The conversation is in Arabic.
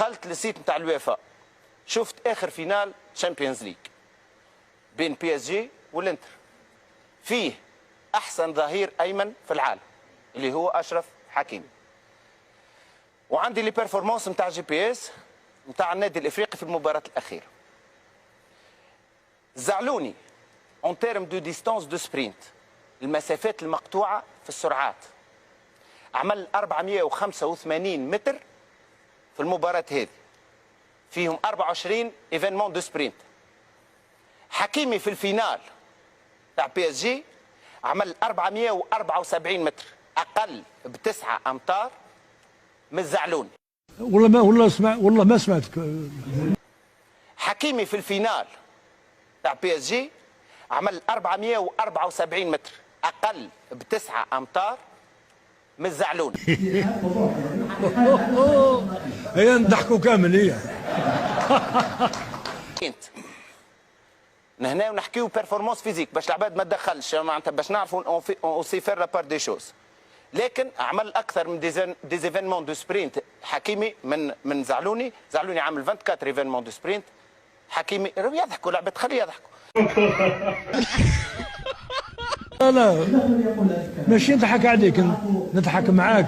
دخلت للسيت نتاع الويفا، شفت اخر فينال تشامبيونز ليج بين بي اس جي والانتر، فيه احسن ظهير ايمن في العالم اللي هو اشرف حكيمي، وعندي لي بيرفورمانس نتاع جي بي اس نتاع النادي الافريقي في المباراه الاخيره. زعلوني اون تيرم دو ديستانس دو سبرينت، المسافات المقطوعه في السرعات، عمل 485 متر في المباراه هذه، فيهم 24 ايفينمون دو سبرينت. حكيمي في الفينال تاع بي اس جي عمل 474 متر، اقل بتسعة امتار من الزعلوني. والله ما سمعتك. حكيمي في الفينال تاع بي اس جي عمل 474 متر، اقل بتسعة امتار من الزعلوني. هي نضحكوا كامل هي. هنا ونحكيو بيرفورمانس فيزيك باش العباد ما تدخلش، معناتها باش نعرفوا اون سي فير لا بار دي شوز. لكن عمل اكثر من ديزيفينمون دو سبرينت حكيمي من زعلوني. زعلوني عامل 24 ايفينمون دو سبرينت، حكيمي يضحكوا العباد، خليه يضحكوا. لا ماشي نضحك عليك، نضحك معاك.